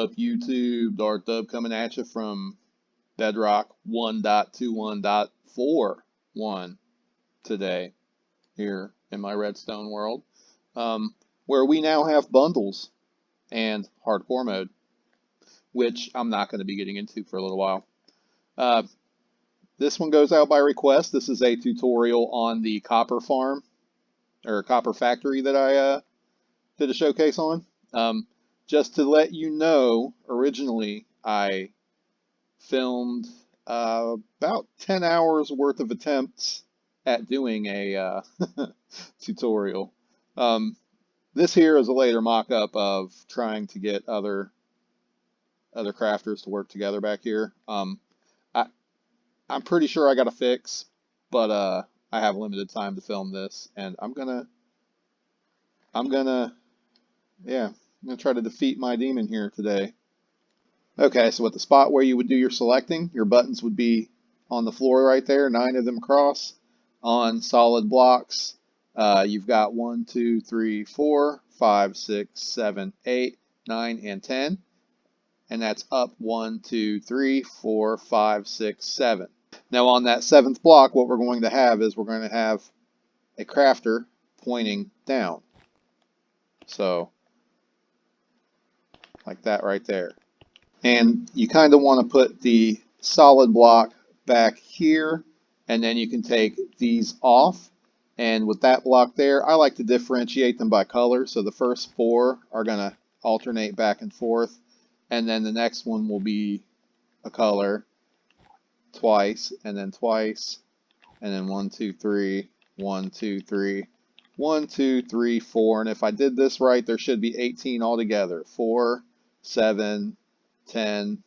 up, YouTube? Dark Dub coming at you from Bedrock 1.21.41 today here in my Redstone world, where we now have bundles and hardcore mode, which I'm not going to be getting into for a little while. This one goes out by request. This is a tutorial on the copper farm or copper factory that I did a showcase on. Just to let you know, originally I filmed about 10 hours worth of attempts at doing a tutorial. This here is a later mock-up of trying to get other crafters to work together back here. I'm pretty sure I got a fix, but I have limited time to film this, and I'm gonna try to defeat my demon here today. Okay, so at the spot where you would do your selecting, your buttons would be on the floor right there, 9 of them across, on solid blocks. You've got 1, 2, 3, 4, 5, 6, 7, 8, 9, and 10. And that's up 1, 2, 3, 4, 5, 6, 7. Now on that 7th block, what we're going to have is we're going to have a crafter pointing down. So, like that right there. And you kind of want to put the solid block back here, and then you can take these off. And with that block there, I like to differentiate them by color. So the first 4 are going to alternate back and forth, and then the next one will be a color twice, and then twice, and then 1, 2, 3, 1, 2, 3, 1, 2, 3, 4. And if I did this right, there should be 18 altogether. 4, 7, 10,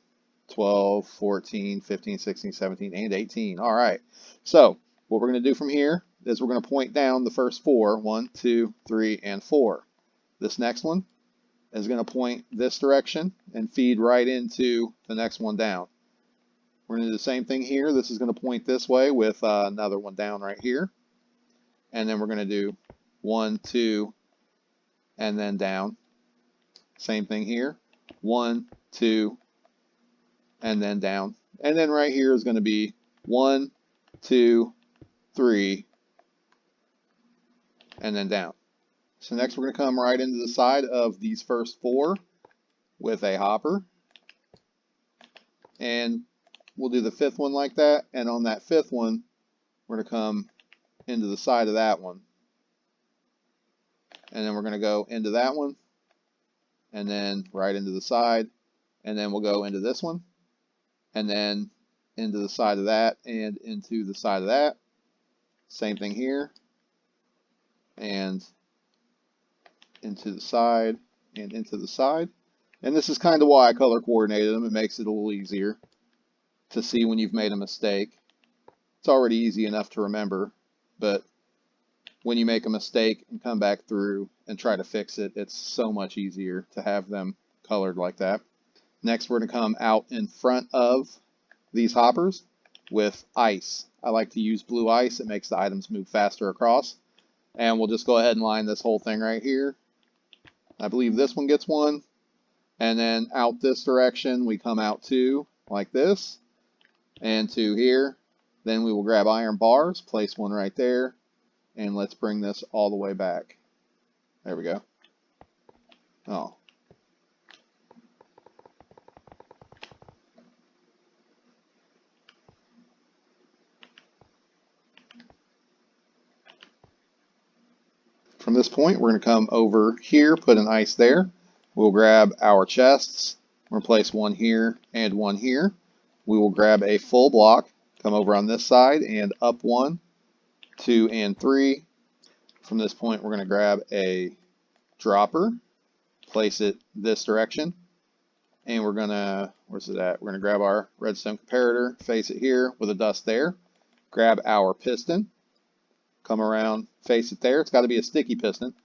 12, 14, 15, 16, 17, and 18. All right. So what we're going to do from here is we're going to point down the first 4. 1, 2, 3, and 4. This next one is going to point this direction and feed right into the next one down. We're going to do the same thing here. This is going to point this way with another one down right here. And then we're going to do 1, 2, and then down. Same thing here. 1, 2, and then down. And then right here is going to be 1, 2, 3, and then down. So next we're going to come right into the side of these first 4 with a hopper. And we'll do the 5th one like that. And on that 5th one, we're going to come into the side of that one. And then we're going to go into that one. And then right into the side. And then we'll go into this one. And then into the side of that and into the side of that. Same thing here. And into the side and into the side. And this is kind of why I color coordinated them. It makes it a little easier to see when you've made a mistake. It's already easy enough to remember, but when you make a mistake and come back through and try to fix it, it's so much easier to have them colored like that. Next, we're going to come out in front of these hoppers with ice. I like to use blue ice. It makes the items move faster across. And we'll just go ahead and line this whole thing right here. I believe this one gets 1. And then out this direction, we come out 2 like this. And 2 here. Then we will grab iron bars, place 1 right there. And let's bring this all the way back. There we go. Oh. From this point, we're going to come over here, put an ice there. We'll grab our chests. We'll place 1 here and 1 here. We will grab a full block, come over on this side and up 1, 2, and 3. From this point, we're going to grab a dropper, place it this direction, and we're going to, where's it at? We're going to grab our redstone comparator, face it here with a dust there, grab our piston, come around, face it there. It's got to be a sticky piston.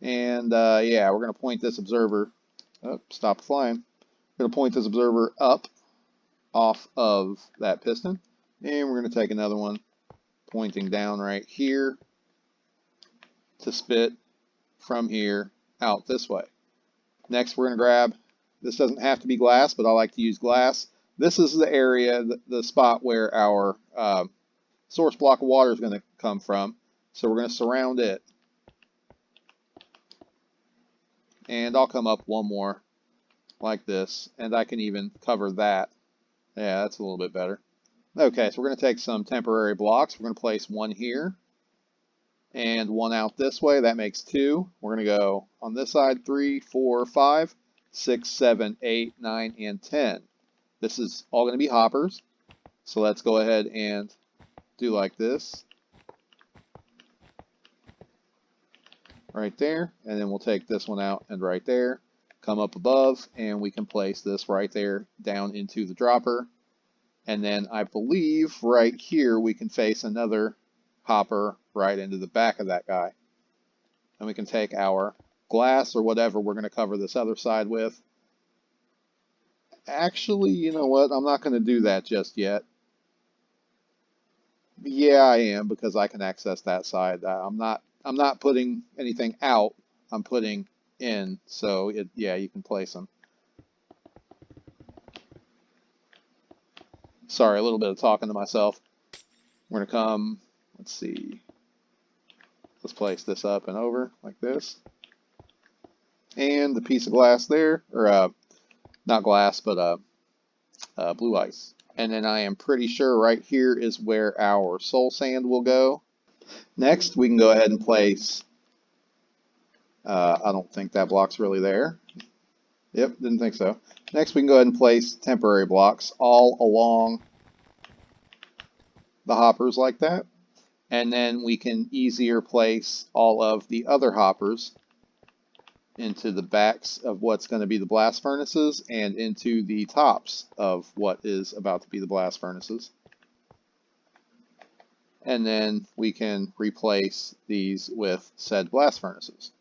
And yeah, we're going to point this observer, stop flying. We're going to point this observer up off of that piston. And we're going to take another one pointing down right here to spit from here out this way. Next, we're going to grab This doesn't have to be glass, but I like to use glass. This is the area, the spot where our source block of water is going to come from. So we're going to surround it. And I'll come up one more like this, and I can even cover that. Yeah, that's a little bit better. Okay, so we're going to take some temporary blocks. We're going to place one here and one out this way. That makes two. We're going to go on this side 3, 4, 5, 6, 7, 8, 9, and 10. This is all going to be hoppers. So let's go ahead and do like this. Right there. And then we'll take this one out and right there. Come up above, and we can place this right there down into the dropper. And then I believe right here we can face another hopper right into the back of that guy. And we can take our glass or whatever we're going to cover this other side with. Actually, you know what? I'm not going to do that just yet. Yeah, I am, because I can access that side. I'm not putting anything out. I'm putting in. So yeah, you can place them. Sorry, a little bit of talking to myself. We're going to come, let's see, let's place this up and over like this. And the piece of glass there, or not glass, but blue ice. And then I am pretty sure right here is where our soul sand will go. Next, we can go ahead and place, I don't think that block's really there. Yep, didn't think so. Next, we can go ahead and place temporary blocks all along the hoppers like that. And then we can easier place all of the other hoppers into the backs of what's going to be the blast furnaces and into the tops of what is about to be the blast furnaces. And then we can replace these with said blast furnaces.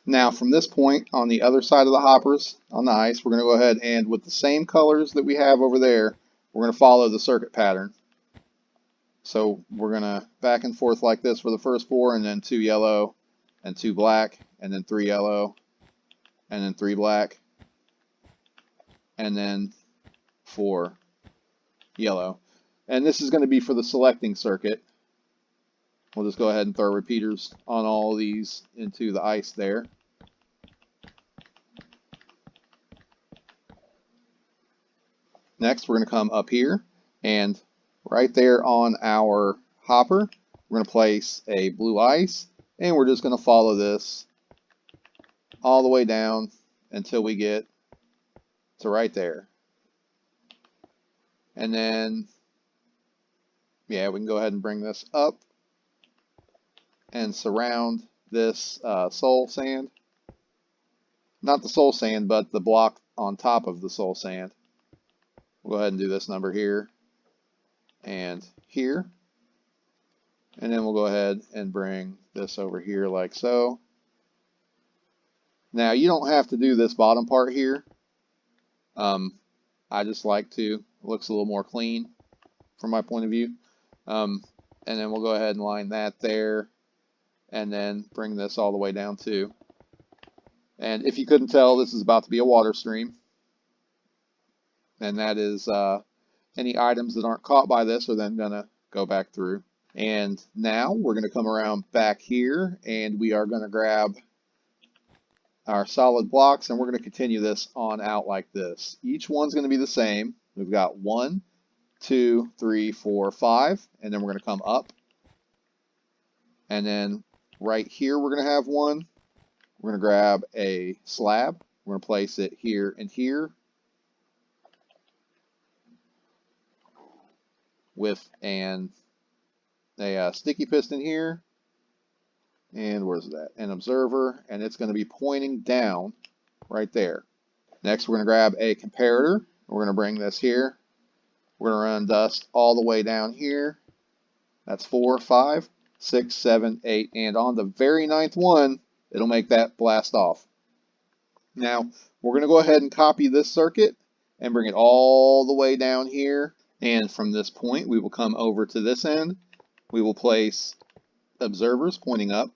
Now from this point on the other side of the hoppers on the ice, we're going to go ahead and with the same colors that we have over there, we're going to follow the circuit pattern. So we're going to back and forth like this for the first 4, and then 2 yellow and 2 black, and then 3 yellow and then 3 black, and then 4 yellow. And this is going to be for the selecting circuit. We'll just go ahead and throw repeaters on all of these into the ice there. Next, we're going to come up here, and right there on our hopper, we're going to place a blue ice, and we're just going to follow this all the way down until we get to right there. And then, yeah, we can go ahead and bring this up and surround this soul sand. Not the soul sand, but the block on top of the soul sand. We'll go ahead and do this number here and here. And then we'll go ahead and bring this over here like so. Now, you don't have to do this bottom part here. I just like to. It looks a little more clean from my point of view. And then we'll go ahead and line that there. And then bring this all the way down too. And if you couldn't tell, this is about to be a water stream. And that is any items that aren't caught by this are then going to go back through. And now we're going to come around back here, and we are going to grab our solid blocks, and we're going to continue this on out like this. Each one's going to be the same. We've got 1, 2, 3, 4, 5, and then we're going to come up. And then right here we're going to have one. We're going to grab a slab. We're going to place it here and here with a sticky piston here. And where's that? An observer, and it's going to be pointing down right there. Next, we're going to grab a comparator. We're going to bring this here. We're going to run dust all the way down here. That's 4, 5, 6, 7, 8, and on the very 9th one, it'll make that blast off. Now, we're going to go ahead and copy this circuit, and bring it all the way down here. And from this point, we will come over to this end. We will place observers pointing up,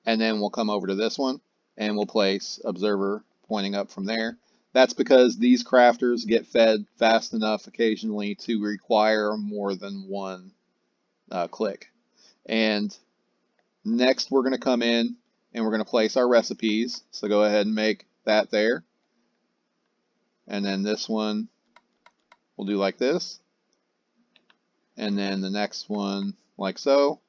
and then we'll come over to this one and we'll place observer pointing up from there. That's because these crafters get fed fast enough occasionally to require more than one click. And next we're going to come in and we're going to place our recipes. So go ahead and make that there. And then this one we'll do like this. And then the next one like so.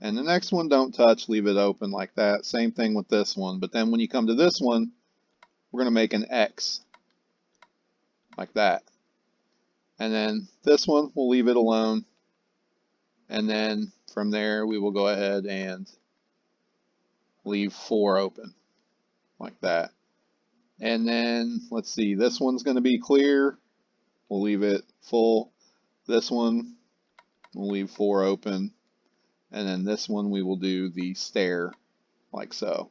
And the next one, don't touch, leave it open like that. Same thing with this one. But then when you come to this one, we're going to make an X like that. And then this one, we'll leave it alone. And then from there, we will go ahead and leave 4 open like that. And then let's see, this one's going to be clear. We'll leave it full. This one, we'll leave 4 open. And then this one we will do the stair like so.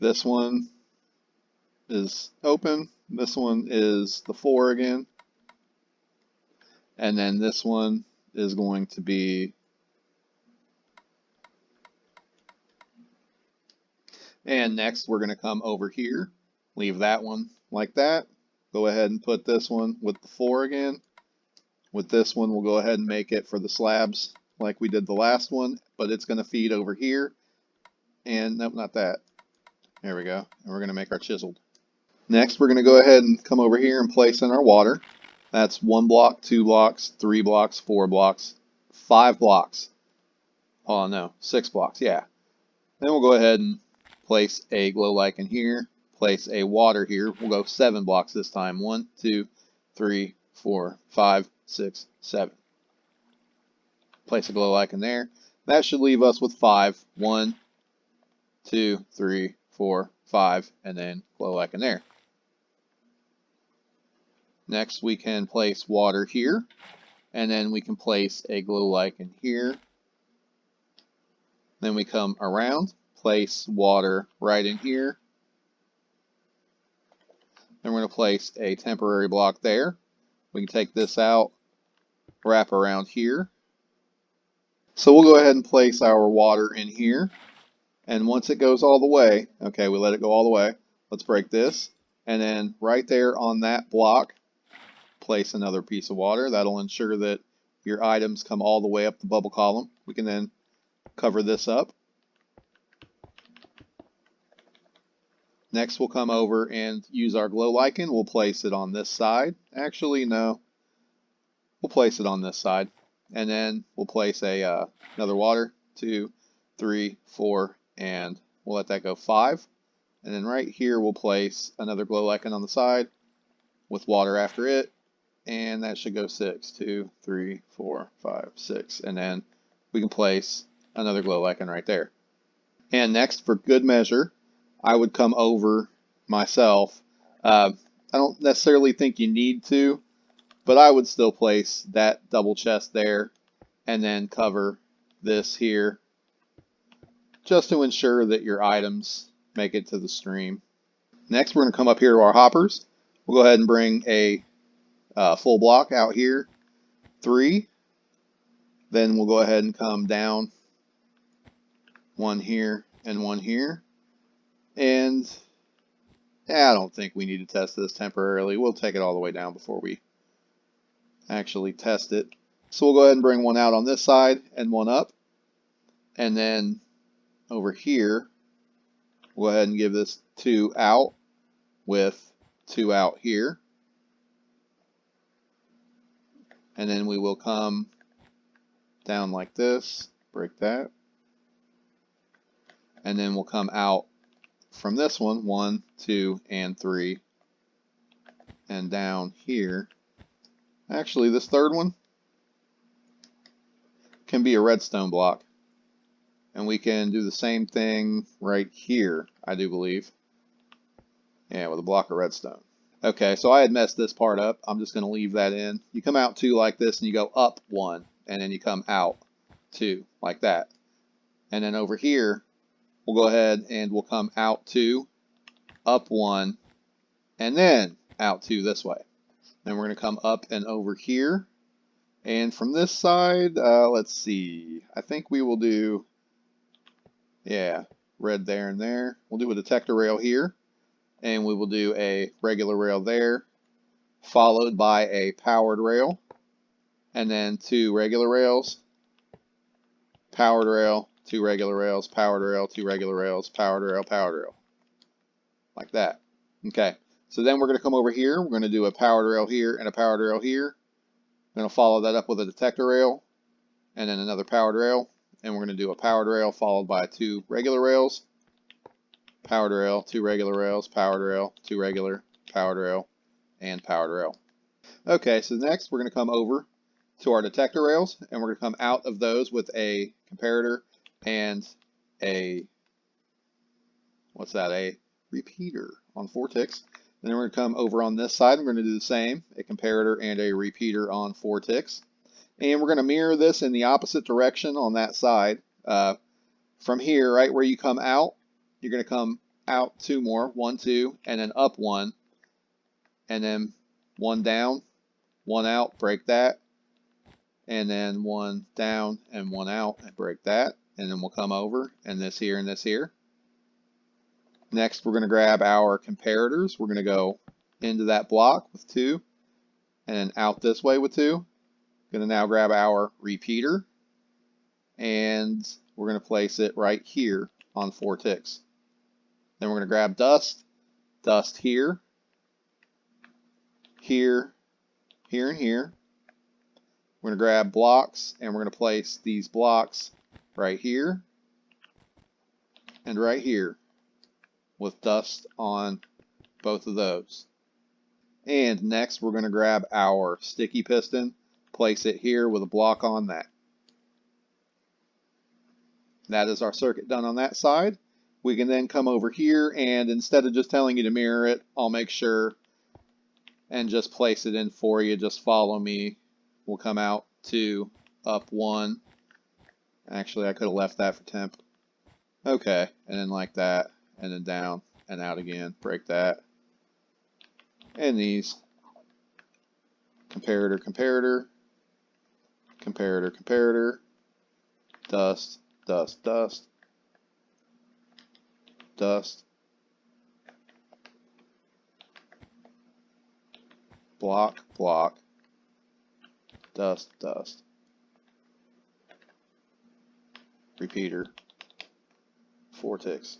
This one is open. This one is the 4 again. And then this one is going to be, and next we're going to come over here, leave that one like that. Go ahead and put this one with the 4 again. With this one we'll go ahead and make it for the slabs like we did the last one, but it's going to feed over here. And nope, not that. There we go. And we're going to make our chiseled. Next, we're going to go ahead and come over here and place in our water. That's 1 block, 2 blocks, 3 blocks, 4 blocks, 5 blocks. Oh no, 6 blocks, yeah. Then we'll go ahead and place a glow lichen here, place a water here. We'll go 7 blocks this time. 1, 2, 3, 4, 5, 6, 7. Place a glow lichen there. That should leave us with 5. 1, 2, 3, 4, 5, and then glow lichen there. Next we can place water here, and then we can place a glow lichen here. Then we come around, place water right in here. Then we're going to place a temporary block there. We can take this out, wrap around here. So we'll go ahead and place our water in here. And once it goes all the way, okay, we let it go all the way. Let's break this. And then right there on that block, place another piece of water. That'll ensure that your items come all the way up the bubble column. We can then cover this up. Next we'll come over and use our glow lichen. We'll place it on this side. Actually, no. We'll place it on this side. And then we'll place another water, 2, 3, 4, and we'll let that go 5. And then right here we'll place another glow lichen on the side with water after it. And that should go 6, 2, 3, 4, 5, 6. And then we can place another glow lichen right there. And next, for good measure, I would come over myself. I don't necessarily think you need to, but I would still place that double chest there and then cover this here just to ensure that your items make it to the stream. Next, we're going to come up here to our hoppers. We'll go ahead and bring a full block out here, 3. Then we'll go ahead and come down 1 here and 1 here. And I don't think we need to test this temporarily. We'll take it all the way down before we actually test it. So we'll go ahead and bring 1 out on this side and 1 up. And then over here, we'll go ahead and give this 2 out with 2 out here. And then we will come down like this, break that. And then we'll come out from this one, 1, 2, and 3, and down here. Actually, this third one can be a redstone block. And we can do the same thing right here, I do believe. Yeah, with a block of redstone. Okay, so I had messed this part up. I'm just going to leave that in. You come out 2 like this, and you go up 1, and then you come out 2 like that. And then over here, we'll go ahead and we'll come out 2, up 1, and then out 2 this way. Then we're going to come up and over here. And from this side, let's see. I think we will do, yeah, red there and there. We'll do a detector rail here. And we will do a regular rail there, followed by a powered rail. And then 2 regular rails, powered rail, 2 regular rails, powered rail, 2 regular rails, powered rail, like that. Okay, so then we're going to come over here. We're going to do a powered rail here and a powered rail here. We're going to follow that up with a detector rail and then another powered rail. And we're going to do a powered rail followed by 2 regular rails, powered rail, 2 regular rails, powered rail, 2 regular, powered rail, and powered rail. Okay, so next we're going to come over to our detector rails, and we're going to come out of those with a comparator and a, what's that, a repeater on 4 ticks. And then we're going to come over on this side, and we're going to do the same, a comparator and a repeater on 4 ticks. And we're going to mirror this in the opposite direction on that side. From here, right where you come out, you're going to come out 2 more, 1, 2, and then up 1, and then 1 down, 1 out, break that, and then 1 down and 1 out and break that, and then we'll come over and this here and this here. Next, we're going to grab our comparators. We're going to go into that block with 2 and then out this way with 2. Going to now grab our repeater and we're going to place it right here on 4 ticks. Then we're going to grab dust here, here, here, and here. We're going to grab blocks and we're going to place these blocks right here and right here with dust on both of those. And next we're going to grab our sticky piston, place it here with a block on that. That is our circuit done on that side. We can then come over here and instead of just telling you to mirror it, I'll make sure and just place it in for you. Just follow me. We'll come out 2, up 1. Actually, I could have left that for temp. Okay, and then like that, and then down and out again. Break that. And these. Comparator, comparator. Comparator, comparator. Dust, dust, dust. Dust. Block, block. Dust, dust. Repeater. 4 ticks.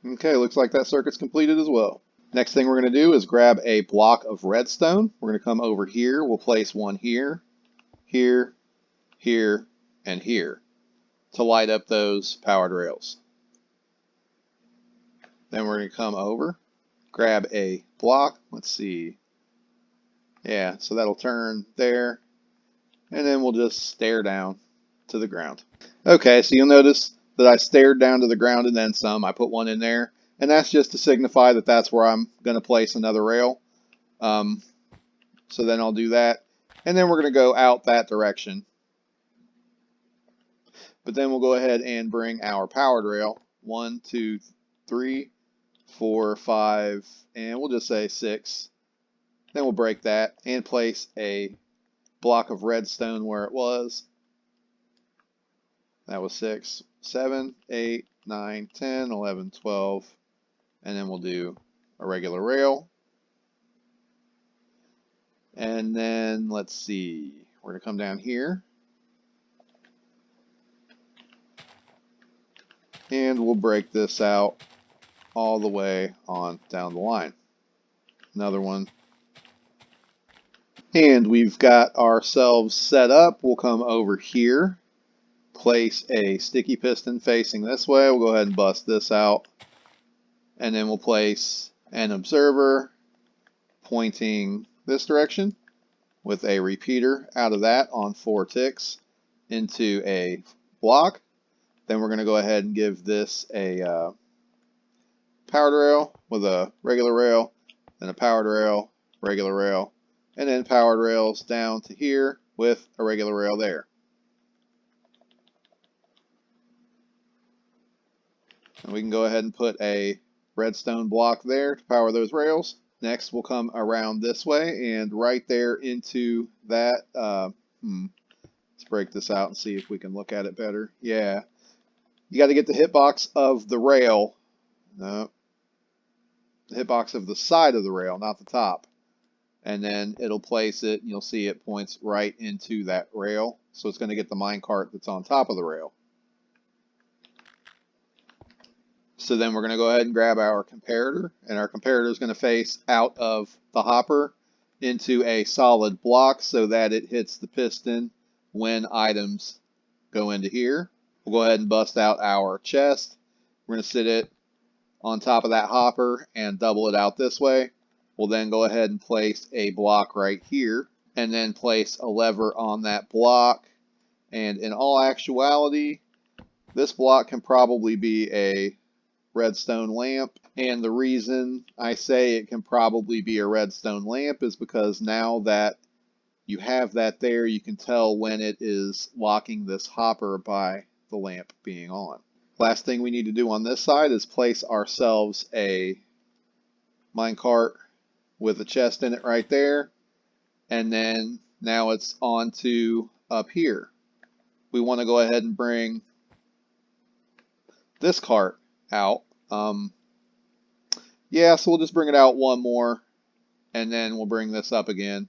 Okay, looks like that circuit's completed as well. Next thing we're going to do is grab a block of redstone. We're going to come over here. We'll place 1 here, here, here, and here to light up those powered rails. Then we're going to come over, grab a block. Let's see. Yeah, so that'll turn there. And then we'll just stare down to the ground. Okay, so you'll notice that I stared down to the ground and then some. I put 1 in there. And that's just to signify that that's where I'm going to place another rail. So then I'll do that. And then we're going to go out that direction. But then we'll go ahead and bring our powered rail. 1, 2, 3, 4, 5, and we'll just say 6. Then we'll break that and place a block of redstone where it was. That was 6, 7, 8, 9, 10, 11, 12. And then we'll do a regular rail. And then let's see, we're going to come down here. And we'll break this out all the way on down the line. Another one. And we've got ourselves set up. We'll come over here, place a sticky piston facing this way. We'll go ahead and bust this out. And then we'll place an observer pointing this direction with a repeater out of that on 4 ticks into a block. Then we're going to go ahead and give this a powered rail with a regular rail, then a powered rail, regular rail, and then powered rails down to here with a regular rail there. And we can go ahead and put a redstone block there to power those rails. Next, we'll come around this way and right there into that. Let's break this out and see if we can look at it better. Yeah, you got to get the hitbox of the rail. No, the hitbox of the side of the rail, not the top. And then it'll place it, and you'll see it points right into that rail. So it's going to get the minecart that's on top of the rail. So then we're going to go ahead and grab our comparator, and our comparator is going to face out of the hopper into a solid block so that it hits the piston when items go into here. We'll go ahead and bust out our chest. We're going to sit it on top of that hopper and double it out this way. We'll then go ahead and place a block right here and then place a lever on that block. And in all actuality, this block can probably be a redstone lamp. And the reason I say it can probably be a redstone lamp is because now that you have that there, you can tell when it is locking this hopper by the lamp being on. Last thing we need to do on this side is place ourselves a minecart with a chest in it right there. And then now it's on to up here. We want to go ahead and bring this cart out. Yeah, so we'll just bring it out one more, and then we'll bring this up again,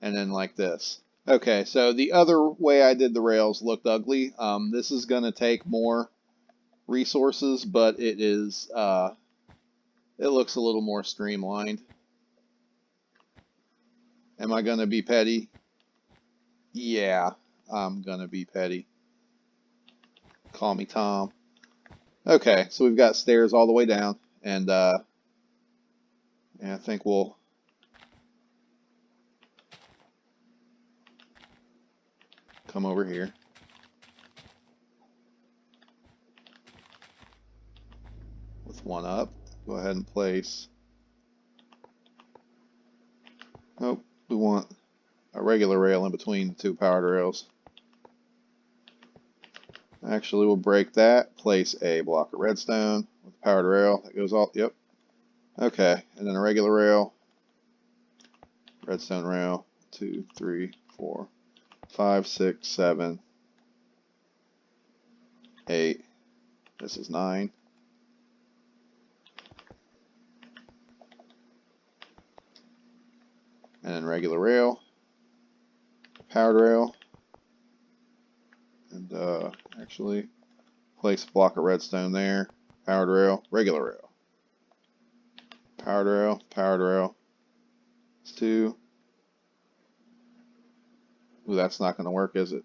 and then like this. Okay, so the other way I did the rails looked ugly. This is going to take more resources, but it is it looks a little more streamlined. Am I going to be petty? Yeah, I'm going to be petty. Call me Tom. Okay, so we've got stairs all the way down, and I think we'll come over here. With one up, go ahead and place. Nope, we want a regular rail in between the two powered rails. Actually, we'll break that, place a block of redstone with a powered rail that goes all, yep. Okay, and then a regular rail, redstone rail, 2, 3, 4, 5, 6, 7, 8, this is 9. And then regular rail, powered rail, and actually place a block of redstone there, powered rail, regular rail, powered rail, it's 2. Ooh, that's not going to work, is it?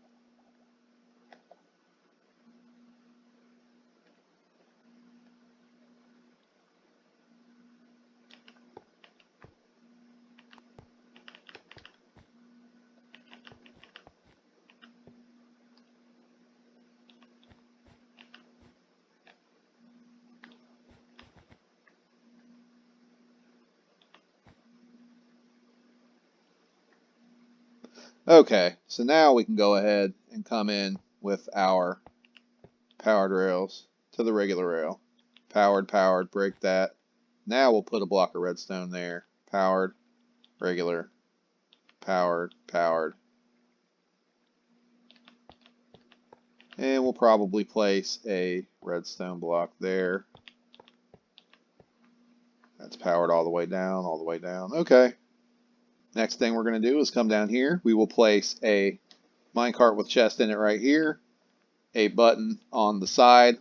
Okay, so now we can go ahead and come in with our powered rails to the regular rail. Powered, break that. Now we'll put a block of redstone there. Powered, regular, powered. And we'll probably place a redstone block there. That's powered all the way down, Okay. Next thing we're going to do is come down here. We will place a minecart with chest in it right here. A button on the side,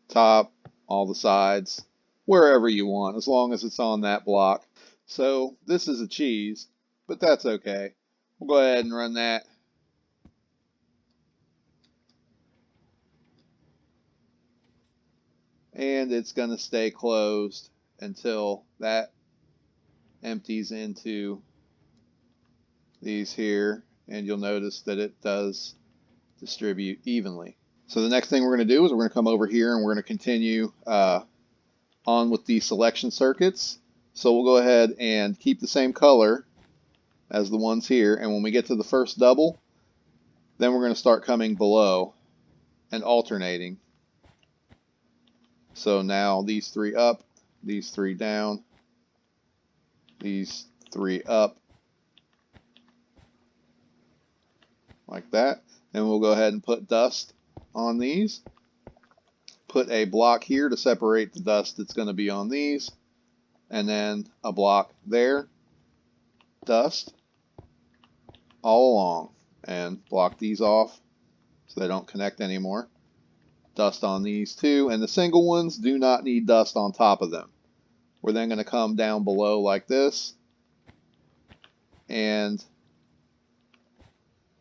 top, all the sides, wherever you want, as long as it's on that block. So this is a cheese, but that's okay. We'll go ahead and run that. And it's going to stay closed until that empties into these here, and you'll notice that it does distribute evenly. So the next thing we're going to do is we're going to come over here and we're going to continue on with the selection circuits. So we'll go ahead and keep the same color as the ones here, and when we get to the first double, then we're going to start coming below and alternating. So now these three up, these three down, these three up, like that. And we'll go ahead and put dust on these. Put a block here to separate the dust that's going to be on these. And then a block there, dust, all along. And block these off so they don't connect anymore. Dust on these too. And the single ones do not need dust on top of them. We're then going to come down below like this and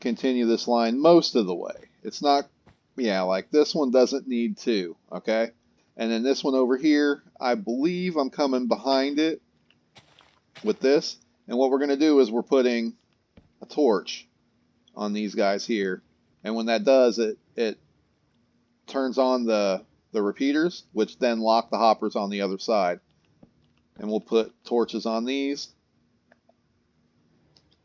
continue this line most of the way. It's not, yeah, like this one doesn't need two, okay? And then this one over here, I believe I'm coming behind it with this. And what we're going to do is we're putting a torch on these guys here. And when that does, it turns on the repeaters, which then lock the hoppers on the other side. And we'll put torches on these.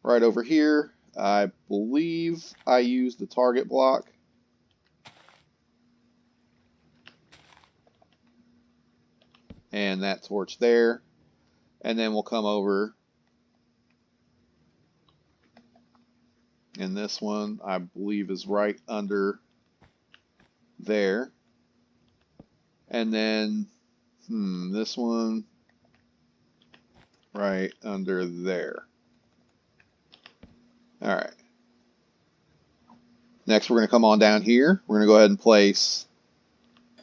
Right over here, I believe I used the target block. And that torch there. And then we'll come over. And this one, I believe, is right under there. And then, this one right under there. All right. Next, we're going to come on down here. We're going to go ahead and place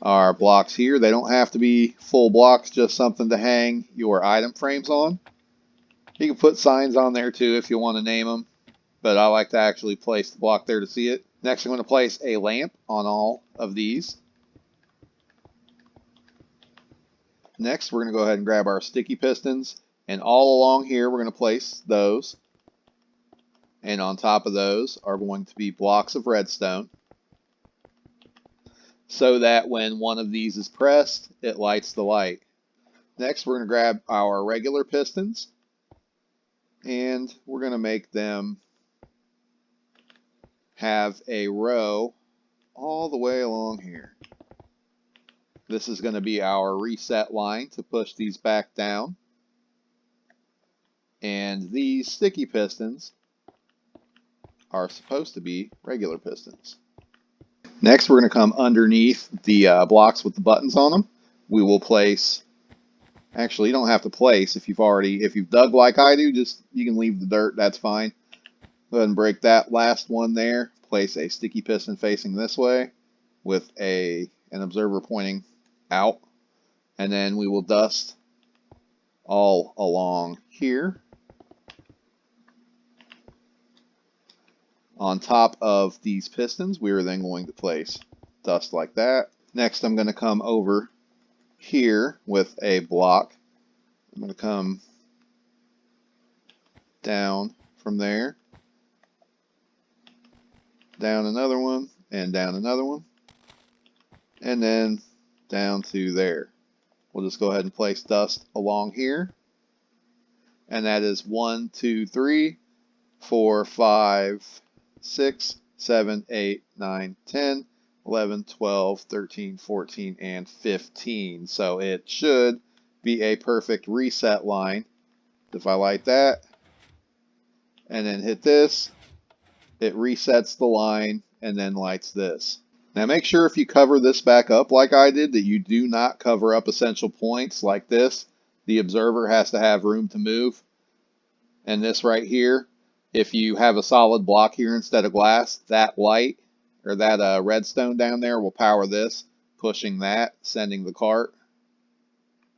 our blocks here. They don't have to be full blocks, just something to hang your item frames on. You can put signs on there too if you want to name them, but I like to actually place the block there to see it. Next, I'm going to place a lamp on all of these. Next, we're going to go ahead and grab our sticky pistons, and all along here we're going to place those. And on top of those are going to be blocks of redstone, so that when one of these is pressed, it lights the light. Next, we're going to grab our regular pistons, and we're going to make them have a row all the way along here. This is going to be our reset line to push these back down. And these sticky pistons are supposed to be regular pistons. Next, we're going to come underneath the blocks with the buttons on them. We will place, actually you don't have to place if you've dug like I do, just you can leave the dirt, that's fine. Go ahead and break that last one there. Place a sticky piston facing this way with an observer pointing out. And then we will dust all along here. On top of these pistons, we are then going to place dust like that. Next, I'm going to come over here with a block. I'm going to come down from there, down another one, and down another one, and then down to there. We'll just go ahead and place dust along here. And that is 1, 2, 3, 4, 5, 6, 7, 8, 9, 10, 11, 12, 13, 14, and 15. So it should be a perfect reset line. If I light that and then hit this, it resets the line and then lights this. Now make sure if you cover this back up like I did that you do not cover up essential points like this. The observer has to have room to move. And this right here, if you have a solid block here instead of glass, that light or that redstone down there will power this, pushing that, sending the cart.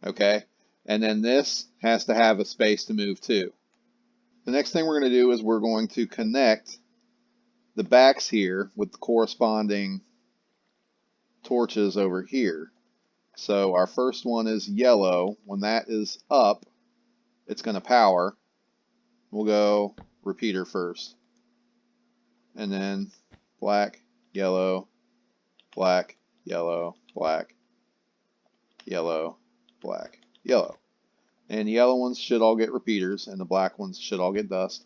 Okay, and then this has to have a space to move too. The next thing we're going to do is we're going to connect the backs here with the corresponding torches over here. So our first one is yellow. When that is up, it's going to power. We'll go repeater first. And then black, yellow, black, yellow, black, yellow, black, yellow. And the yellow ones should all get repeaters, and the black ones should all get dust.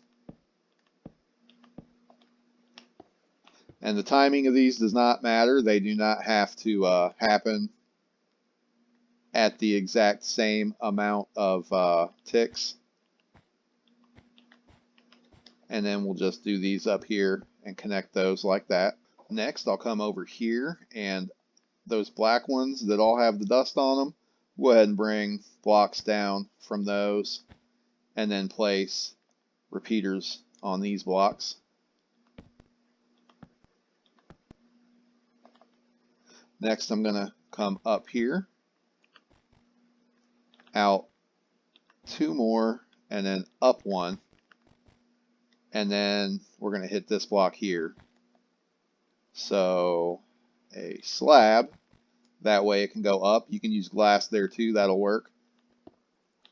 And the timing of these does not matter. They do not have to happen at the exact same amount of ticks. And then we'll just do these up here and connect those like that. Next, I'll come over here, and those black ones that all have the dust on them, go ahead and bring blocks down from those and then place repeaters on these blocks. Next, I'm going to come up here, out 2 more, and then up 1. And then we're going to hit this block here. So a slab, that way it can go up. You can use glass there too, that'll work.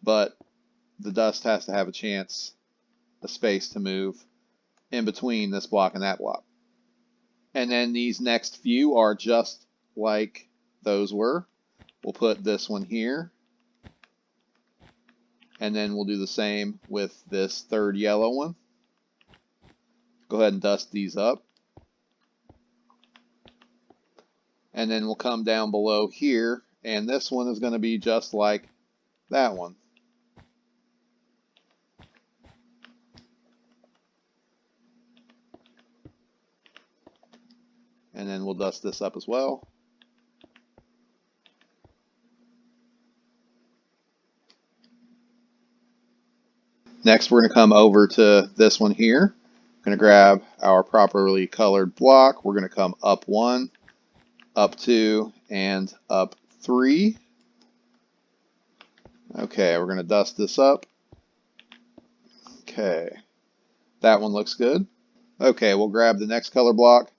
But the dust has to have a chance, a space to move in between this block and that block. And then these next few are just like those were. We'll put this one here. And then we'll do the same with this third yellow one. Go ahead and dust these up. And then we'll come down below here, and this one is going to be just like that one. And then we'll dust this up as well. Next, we're going to come over to this one here. We're going to grab our properly colored block. We're going to come up 1, up 2, and up 3. Okay, we're going to dust this up. Okay, that one looks good. Okay, we'll grab the next color block.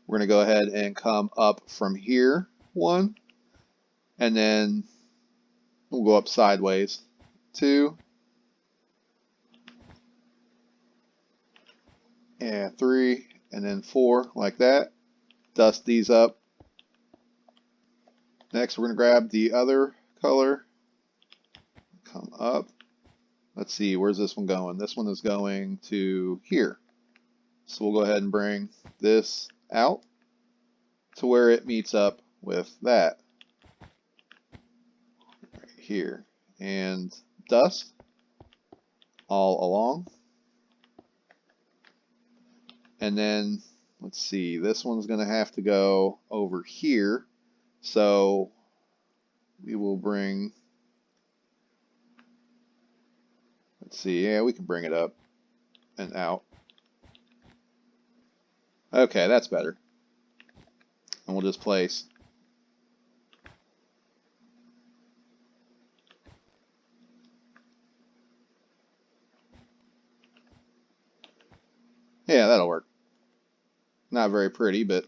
We're going to go ahead and come up from here 1, and then we'll go up sideways 2, and 3, and then 4, like that. Dust these up. Next, we're going to grab the other color, come up. Let's see, where's this one going? This one is going to here. So we'll go ahead and bring this out to where it meets up with that right here. And dust all along. And then, let's see, this one's going to have to go over here. So we will bring, let's see, yeah, we can bring it up and out. Okay, that's better. And we'll just place yeah, that'll work. Not very pretty, but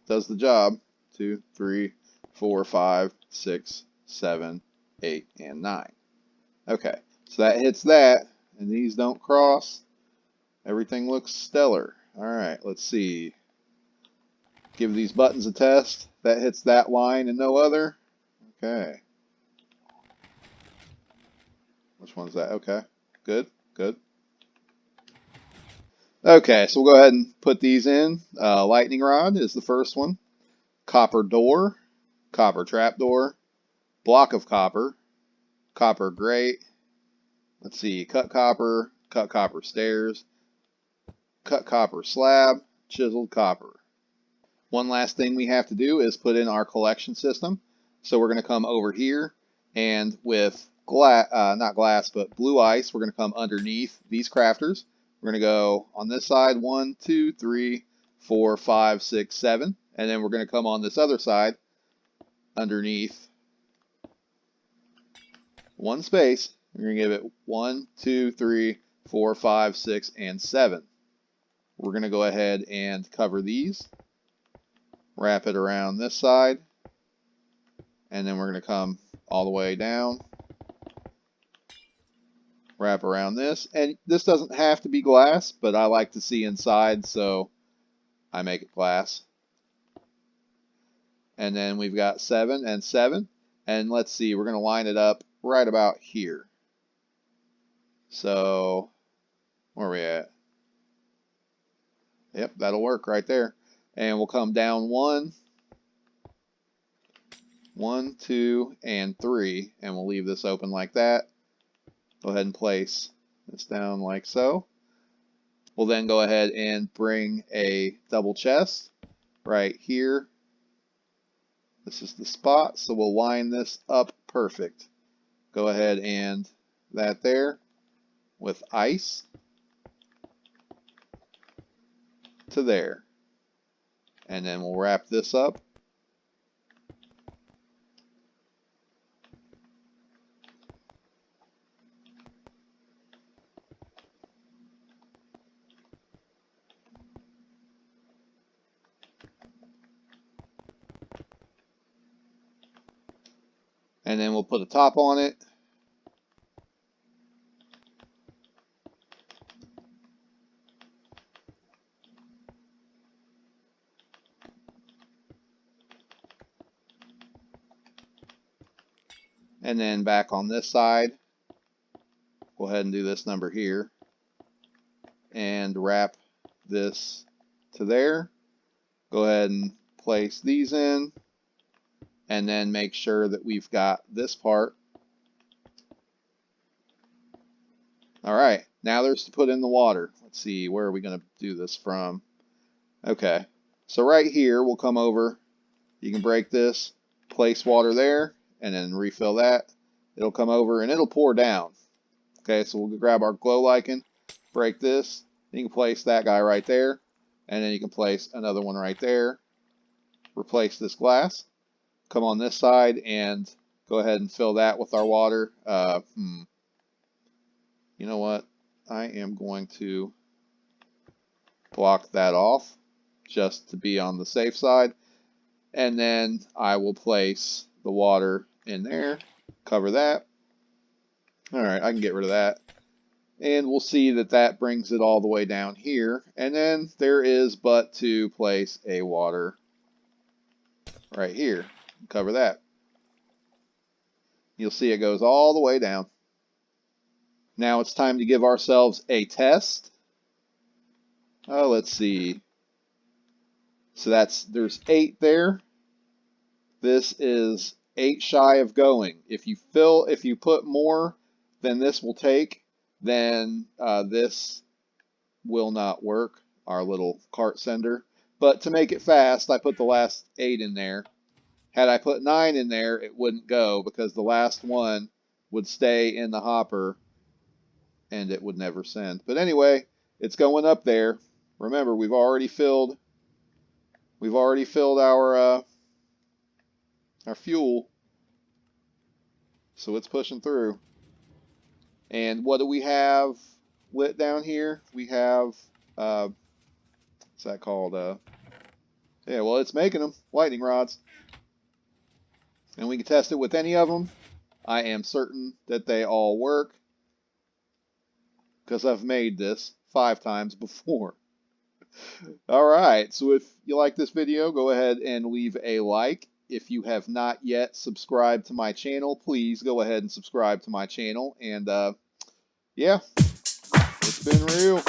does the job. 2, 3, 4, 5, 6, 7, 8, and 9. Okay, so that hits that, and these don't cross. Everything looks stellar. All right, let's see. Give these buttons a test. That hits that line and no other. Okay. Which one's that? Okay, good, good. Okay, so we'll go ahead and put these in. Lightning rod is the first one. Copper door, copper trap door, block of copper, copper grate. Let's see, cut copper stairs, cut copper slab, chiseled copper. One last thing we have to do is put in our collection system. So we're going to come over here, and with glass, not glass, but blue ice, we're going to come underneath these crafters. We're going to go on this side, 1, 2, 3, 4, 5, 6, 7. And then we're going to come on this other side underneath one space. We're going to give it 1, 2, 3, 4, 5, 6, and 7. We're going to go ahead and cover these, wrap it around this side, and then we're going to come all the way down, wrap around this. And this doesn't have to be glass, but I like to see inside, so I make it glass. And then we've got 7 and 7. And let's see, we're going to line it up right about here. So, where are we at? Yep, that'll work right there. And we'll come down 1. 1, 2, and 3, and we'll leave this open like that. Go ahead and place this down like so. We'll then go ahead and bring a double chest right here. This is the spot, so we'll line this up perfect. Go ahead and that there with ice to there. And then we'll wrap this up. And then we'll put a top on it. And then back on this side, go ahead and do this number here. And wrap this to there. Go ahead and place these in. And then make sure that we've got this part. All right, now there's to put in the water. Let's see, where are we going to do this from? Okay, so right here we'll come over. You can break this, place water there, and then refill that. It'll come over and it'll pour down. Okay, so we'll grab our glow lichen, break this. You can place that guy right there, and then you can place another one right there. Replace this glass. Come on this side and go ahead and fill that with our water. You know what? I am going to block that off just to be on the safe side. And then I will place the water in there, cover that. All right, I can get rid of that. And we'll see that that brings it all the way down here. And then there is but to place a water right here. Cover that. You'll see it goes all the way down. Now it's time to give ourselves a test. Oh, let's see. So there's 8 there. This is 8 shy of going. If you put more than this will take, then this will not work, our little cart sender. But to make it fast, I put the last 8 in there. Had I put 9 in there, it wouldn't go because the last one would stay in the hopper and it would never send. But anyway, it's going up there. Remember, we've already filled our fuel, so it's pushing through. And what do we have lit down here? We have what's that called? Yeah, well, it's making them lightning rods, and we can test it with any of them. I am certain that they all work because I've made this 5 times before. All right, so if you like this video, go ahead and leave a like. If you have not yet subscribed to my channel, please go ahead and subscribe to my channel. And yeah, it's been real.